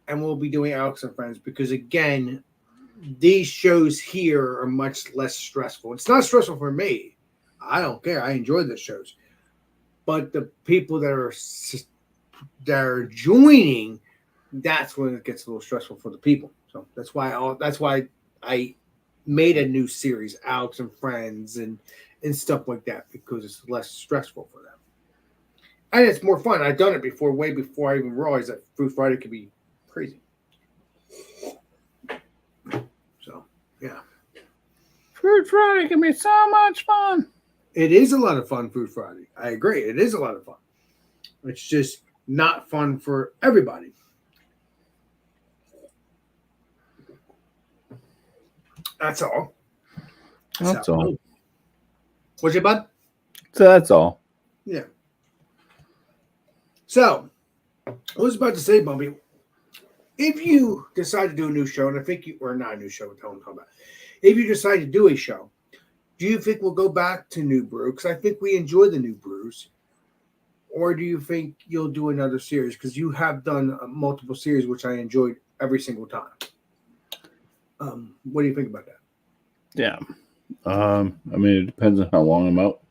and we'll be doing Alex and Friends, because again, these shows here are much less stressful. It's not stressful for me. I don't care. I enjoy the shows. But the people that are joining, that's when it gets a little stressful for the people. So that's why I made a new series, Alex and Friends, and stuff like that, because it's less stressful for them. And it's more fun. I've done it before, way before I even realized that Food Friday could be crazy. So, yeah. Food Friday can be so much fun. It is a lot of fun, Food Friday. I agree. It is a lot of fun. It's just not fun for everybody. That's all. That's all. What's your bud? So that's all. Yeah. So, I was about to say, Bumpy, if you decide to do a new show, and I think or not a new show, what the hell I'm talking about. If you decide to do a show, do you think we'll go back to New Brew? Because I think we enjoy the New Brews. Or do you think you'll do another series? Because you have done multiple series, which I enjoyed every single time. What do you think about that? Yeah. I mean, it depends on how long I'm out.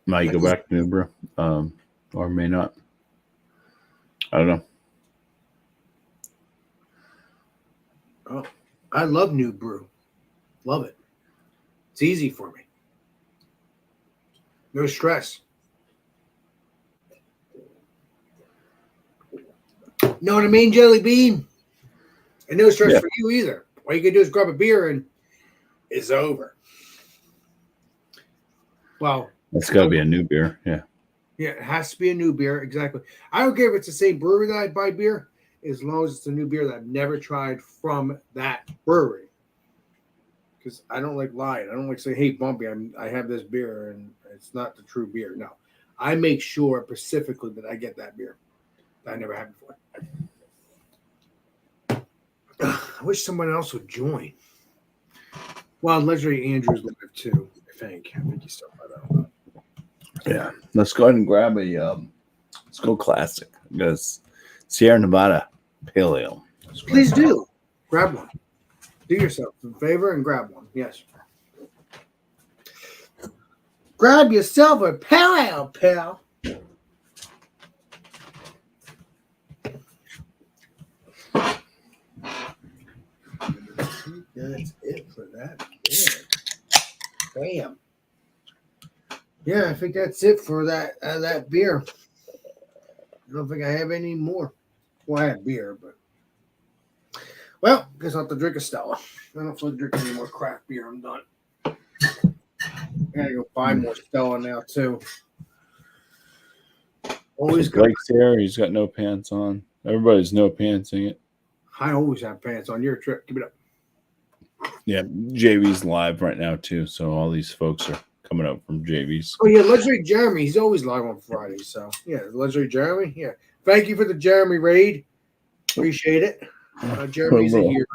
Might go back to New Brew, or may not. I don't know. Oh, I love New Brew. Love it. It's easy for me. No stress. Know what I mean, Jelly Bean? And no stress for you either. All you can do is grab a beer and it's over. Well, it's got to be a new beer. Yeah. Yeah, it has to be a new beer. Exactly. I don't care if it's the same brewery that I buy beer, as long as it's a new beer that I've never tried from that brewery. Because I don't like lying. I don't like saying, hey, Bumpy, I have this beer and it's not the true beer. No. I make sure specifically that I get that beer that I never had before. I wish someone else would join. Well, Legendary Andrew's live too, I think. I think he's still by that. Yeah. Let's go ahead and grab a let's go classic. Because Sierra Nevada Pale Ale. Please do. Grab one. Do yourself a favor and grab one. Yes. Grab yourself a pale ale, pal. That's it for that beer. Bam. Yeah, I think that's it for that beer. I don't think I have any more. Well, I have beer, but well, guess I'll have to drink a Stella. I don't feel like drinking any more craft beer. I'm done. I gotta go buy more Stella now too. Always got. Blake's here. He's got no pants on. Everybody's no pantsing it. I always have pants on. Your trip. Give it up. Yeah, JV's live right now too. So all these folks are coming up from JV's. Oh yeah, Legendary Jeremy. He's always live on Fridays. So yeah, Legendary Jeremy. Yeah, thank you for the Jeremy raid. Appreciate it. Jeremy's a hero.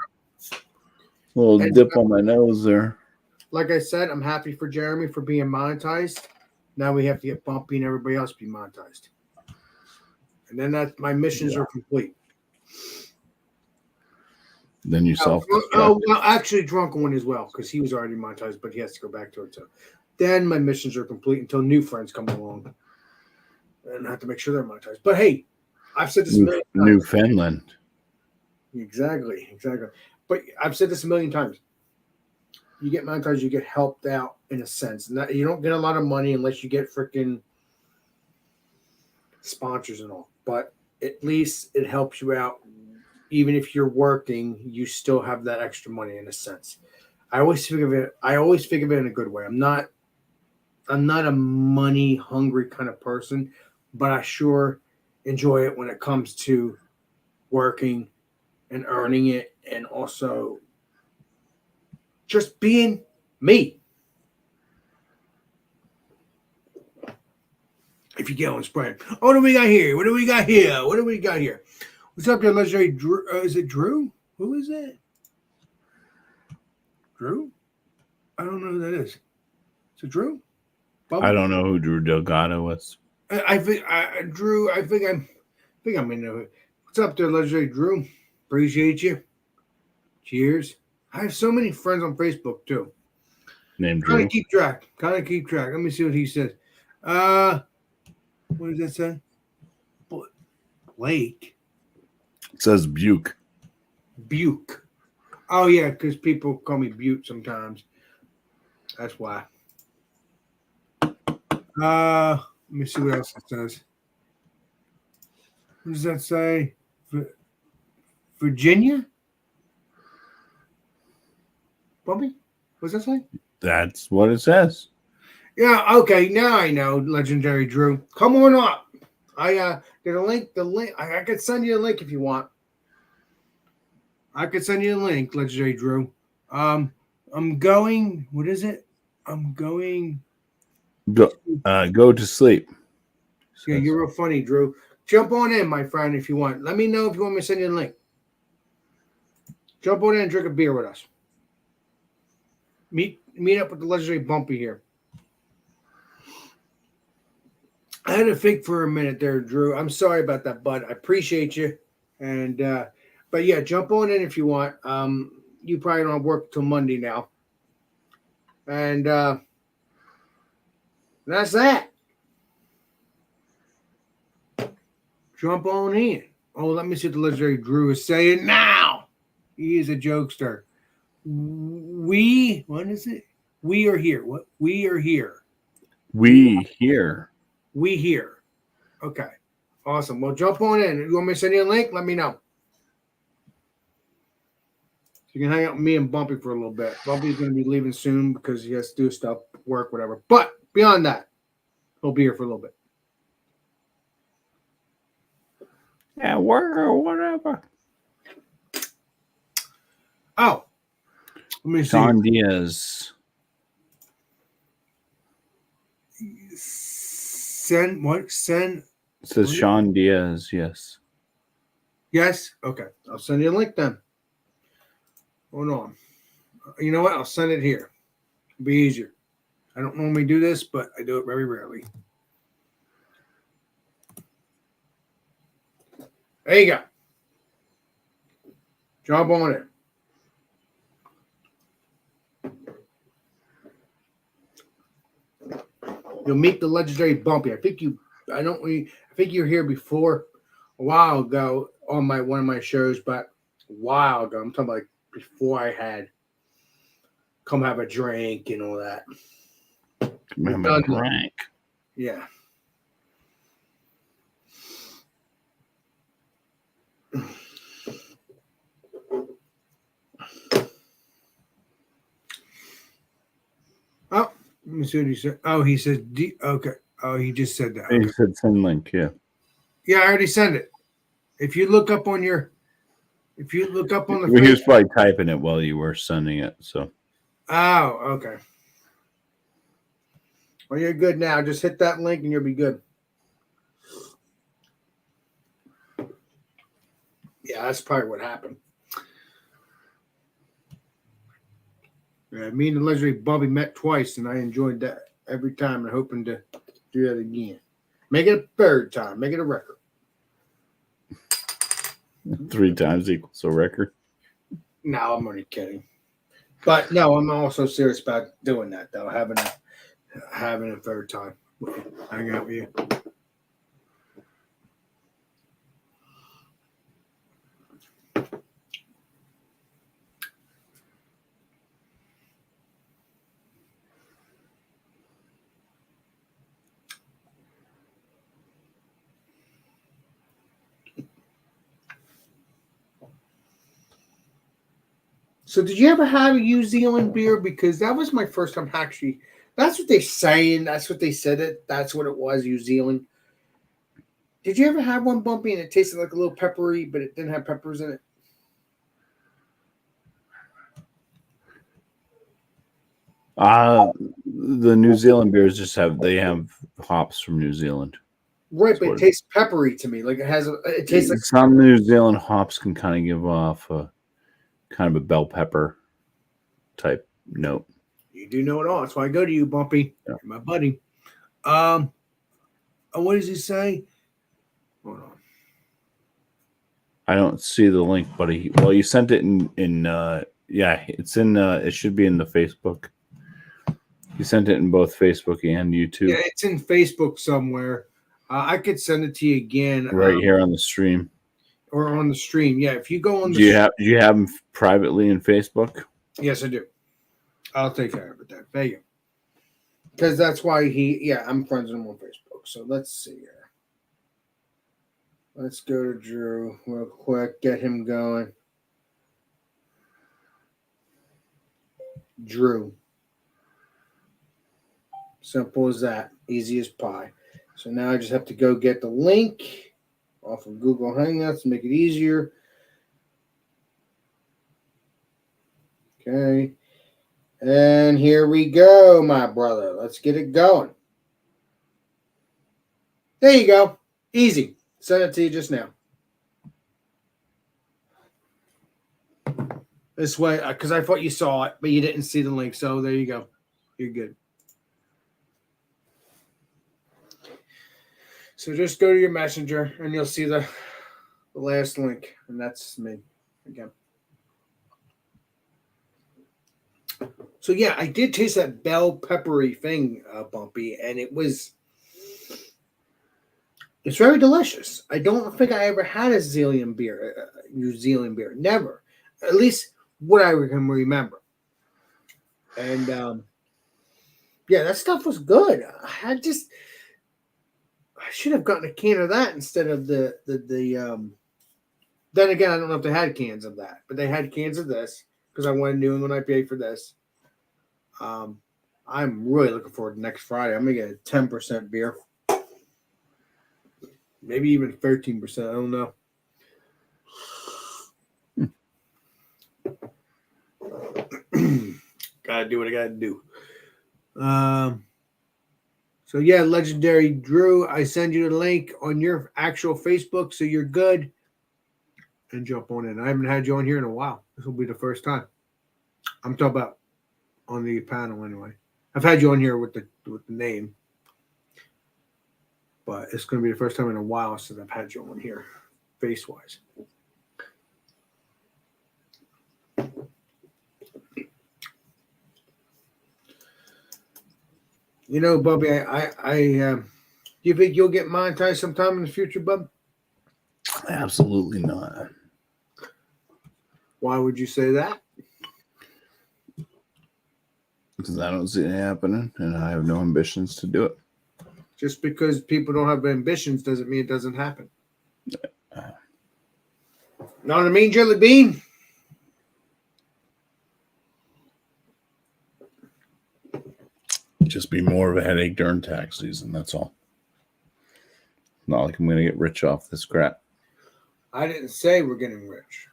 Little dip on my nose there. Like I said, I'm happy for Jeremy for being monetized. Now we have to get Bumpy and everybody else be monetized. And then that my missions are complete. Then you self. Well, actually, Drunken one as well, because he was already monetized, but he has to go back to it too. Then my missions are complete until new friends come along. And I have to make sure they're monetized. But hey, I've said this a million times. Newfoundland. Exactly. But I've said this a million times. You get monetized, you get helped out in a sense. You don't get a lot of money unless you get freaking sponsors and all. But at least it helps you out. Even if you're working, you still have that extra money in a sense. I always think of it. I always think of it in a good way. I'm not a money hungry kind of person, but I sure enjoy it when it comes to working and earning it, and also just being me. If you get on spread. Oh, what do we got here? What do we got here? What do we got here? What's up there, legendary Drew? Is it Drew? Who is it? Drew? I don't know who that is. Is it Drew? Bubba? I don't know who Drew Delgado was. I think Drew. I think I'm in there. What's up there, legendary Drew? Appreciate you. Cheers. I have so many friends on Facebook too. Named Kind Drew. of keep track. Let me see what he says. What does that say? Blake It says Buke. Buke. Oh yeah, because people call me Butte sometimes. That's why. Let me see what else it says. What does that say? Virginia? Bobby? What's that say? That's what it says. Yeah, okay. Now I know, legendary Drew. Come on up. I get a link. The link. I could send you a link if you want. I could send you a link, legendary Drew. I'm going. What is it? I'm going. Go to sleep. Yeah, you're real funny, Drew. Jump on in, my friend, if you want. Let me know if you want me to send you a link. Jump on in and drink a beer with us. Meet up with the legendary Bumpy here. I had to think for a minute there, Drew. I'm sorry about that, bud. I appreciate you. And but yeah, jump on in if you want. You probably don't work till Monday now. And that's that. Jump on in. Oh, let me see what the legendary Drew is saying now. He is a jokester. What is it? We are here. What? We are here. We here. We here. Okay. Awesome. Well, jump on in. You want me to send you a link? Let me know. You can hang out with me and Bumpy for a little bit. Bumpy's going to be leaving soon because he has to do stuff, work, whatever. But beyond that, he'll be here for a little bit. Yeah, work or whatever. Oh. Let me see. Sean Diaz. Send what? Send. It says Sean Diaz, yes. Yes? Okay. I'll send you a link then. Hold on. You know what? I'll send it here. It'll be easier. I don't normally do this, but I do it very rarely. There you go. Jump on it. You'll meet the legendary Bumpy. I think you were here before a while ago on one of my shows, but a while ago. I'm talking about like before I had come have a drink and all that. Come have a drink. Yeah. Oh, let me see what he said. Oh, he said, okay. Oh, he just said that. Okay. He said send link, yeah. Yeah, I already sent it. If you look up on the He was probably typing it while you were sending it, so. Oh, okay. Well, you're good now. Just hit that link and you'll be good. Yeah, that's probably what happened. Yeah, me and the legendary Bobby met twice, and I enjoyed that every time and hoping to do that again. Make it a third time. Make it a record. 3 times equals a record. No, I'm only kidding. But no, I'm also serious about doing that, though. Having a third time. Hang out with you. So did you ever have a New Zealand beer? Because that was my first time actually. That's what they're saying. That's what they said it. That's what it was, New Zealand. Did you ever have one, Bumpy, and it tasted like a little peppery, but it didn't have peppers in it? The New Zealand beers they have hops from New Zealand. Right, but it tastes peppery to me. Like it tastes like some New Zealand hops can kind of give off a kind of a bell pepper type note. You do know it all. That's why I go to you, Bumpy. Yeah. You're my buddy. What does he say? Hold on. I don't see the link, buddy. Well, you sent it in yeah, it's in it should be in the Facebook. You sent it in both Facebook and YouTube. Yeah, it's in Facebook somewhere. I could send it to you again. Right here on the stream. Or on the stream. Yeah, if you go on the Do you have them privately in Facebook? Yes, I do. I'll take care of it then. There you go. Because that's why I'm friends with him on Facebook. So let's see here. Let's go to Drew real quick. Get him going. Drew. Simple as that. Easy as pie. So now I just have to go get the link off of Google Hangouts to make it easier. Okay. And here we go, my brother. Let's get it going. There you go. Easy. Send it to you just now. This way, because I thought you saw it, but you didn't see the link. So there you go. You're good. So just go to your messenger and you'll see the last link. And that's me again. So yeah, I did taste that bell peppery thing, Bumpy, and it's very delicious. I don't think I ever had a New Zealand beer. Never. At least what I can remember. And yeah, that stuff was good. I should have gotten a can of that instead of the then again, I don't know if they had cans of that, but they had cans of this because I wanted New England IPA for this. I'm really looking forward to next Friday. I'm gonna get a 10% beer, maybe even 13%. I don't know. Gotta do what I gotta do. So yeah, legendary Drew, I send you the link on your actual Facebook, so you're good. And jump on in. I haven't had you on here in a while. This will be the first time. I'm talking about on the panel anyway. I've had you on here with the name, but it's going to be the first time in a while since I've had you on here, face wise. You know, Bubby, do you think you'll get monetized sometime in the future, Bub? Absolutely not. Why would you say that? Because I don't see it happening, and I have no ambitions to do it. Just because people don't have ambitions doesn't mean it doesn't happen. Know what I mean, Jelly Bean? Just be more of a headache during tax season. That's all. Not like I'm going to get rich off this crap. I didn't say we're getting rich.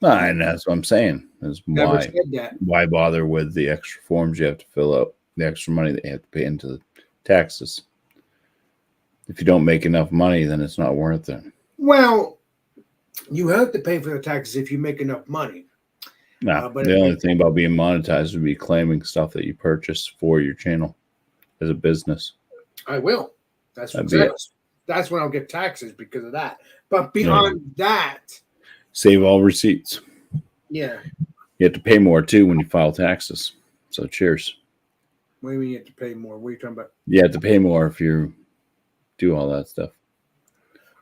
No, and that's what I'm saying. Is Never said that. Why bother with the extra forms you have to fill out, the extra money that you have to pay into the taxes? If you don't make enough money, then it's not worth it. Well, you have to pay for the taxes if you make enough money. No, the only thing about being monetized would be claiming stuff that you purchase for your channel as a business. I will. That's when I'll get taxes because of that. But beyond that, save all receipts. Yeah. You have to pay more too when you file taxes. So cheers. What do you mean you have to pay more? What are you talking about? You have to pay more if you do all that stuff.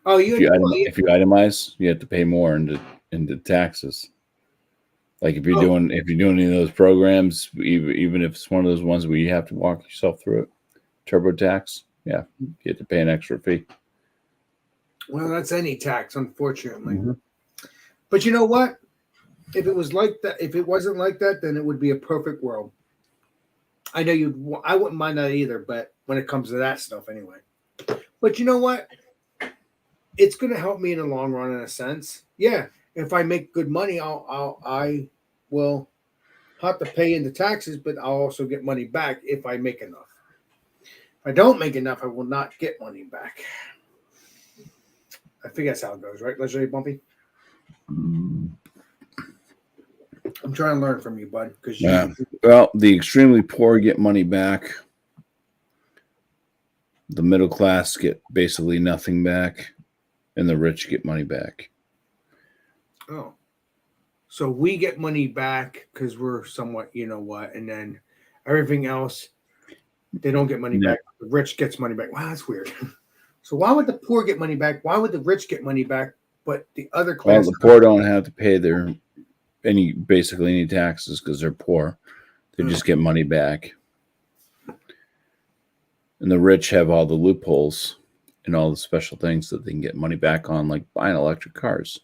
Oh, if you itemize, you have to pay more into taxes. Like if you're doing any of those programs, even if it's one of those ones where you have to walk yourself through it, TurboTax, yeah, you have to pay an extra fee. Well, that's any tax, unfortunately. Mm-hmm. But you know what? if it was like that, if it wasn't like that, then it would be a perfect world. I know I wouldn't mind that either, but when it comes to that stuff anyway. But you know what? It's going to help me in the long run in a sense. Yeah, if I make good money, I will have to pay into taxes, but I'll also get money back if I make enough. If I don't make enough, I will not get money back. I think that's how it goes, right? Legendary Bumpy? I'm trying to learn from you, bud. Because well, the extremely poor get money back. The middle class get basically nothing back, and the rich get money back. Oh, so we get money back because we're somewhat, you know what, and then everything else, they don't get money back. The rich gets money back. Wow, that's weird. So why would the poor get money back? Why would the rich get money back, but the other class? Well, the poor don't have to pay basically any taxes because they're poor. They just get money back. And the rich have all the loopholes and all the special things that they can get money back on, like buying electric cars,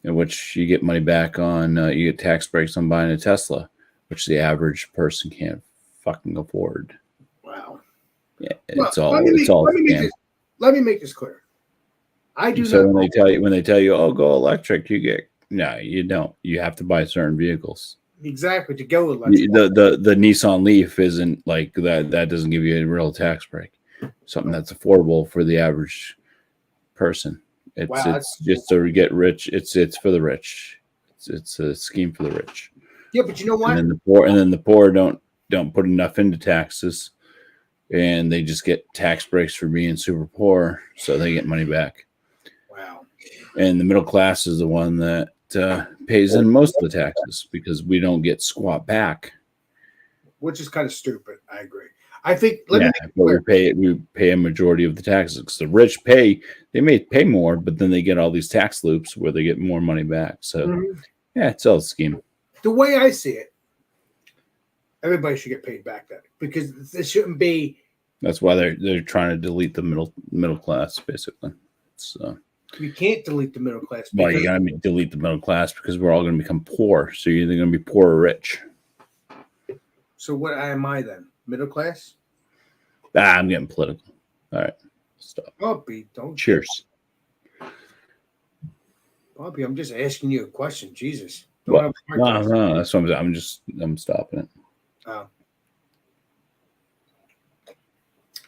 in which you get money back on. You get tax breaks on buying a Tesla, which the average person can't fucking afford. Wow. Yeah, it's all a scam. Let me make this clear. I do So not. when they tell you, oh, go electric, you don't. You have to buy certain vehicles. Exactly, to go electric. The Nissan Leaf isn't like that. That doesn't give you a real tax break. Something that's affordable for the average person. It's just to get rich. It's for the rich. It's a scheme for the rich. Yeah, but you know what? And then the poor don't put enough into taxes, and they just get tax breaks for being super poor, so they get money back. Wow. And the middle class is the one that pays in most of the taxes because we don't get squat back, which is kind of stupid. I agree. I think but we pay a majority of the taxes because the rich they may pay more, but then they get all these tax loops where they get more money back. So yeah, it's all a scheme. The way I see it, everybody should get paid back then because this shouldn't be. That's why they're trying to delete the middle class basically. So you can't delete the middle class. Well, you gotta delete the middle class because we're all going to become poor. So you're either going to be poor or rich. So what am I then? Middle class? I'm getting political. All right, stop. Bobby, don't. Cheers. Bobby, I'm just asking you a question. Jesus. No, that's what I'm stopping it. Oh.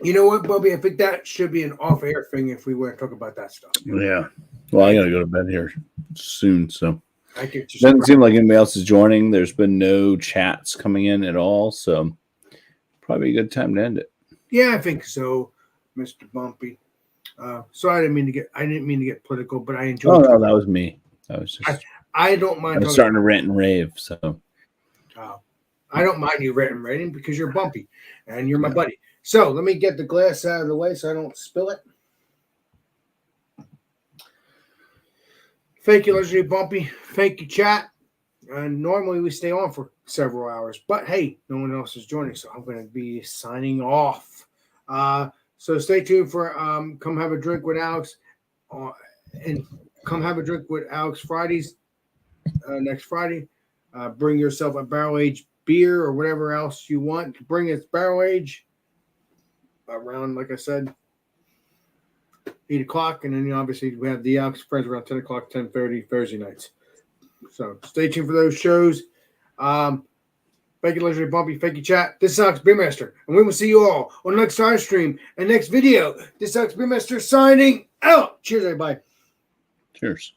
You know what, Bobby? I think that should be an off-air thing if we were to talk about that stuff. Yeah. Well, I got to go to bed here soon, so. It doesn't seem like anybody else is joining. There's been no chats coming in at all, so probably a good time to end it. Yeah, I think so, Mr. Bumpy. Sorry, I didn't mean to get political, but I enjoyed. Oh no, that was me. That was just. I don't mind. I'm starting to rant and rave, so. I don't mind you ranting and raving because you're Bumpy, and you're my buddy. So let me get the glass out of the way so I don't spill it. Thank you, Legendary Bumpy. Thank you, chat. Normally we stay on for several hours, but hey, no one else is joining, so I'm going to be signing off. So stay tuned for Come Have a Drink with Alex, and Come Have a Drink with Alex Fridays next Friday. Bring yourself a barrel-aged beer or whatever else you want to bring. It's barrel-aged around, like I said, 8 o'clock, and then obviously we have the Alex Friends around 10 o'clock, 10:30 Thursday nights. So stay tuned for those shows. Thank you, Legendary Bumpy. Thank you, chat. This is Alex Beermaster, and we will see you all on the next live stream and next video. This is Alex Beermaster signing out. Cheers, everybody. Cheers.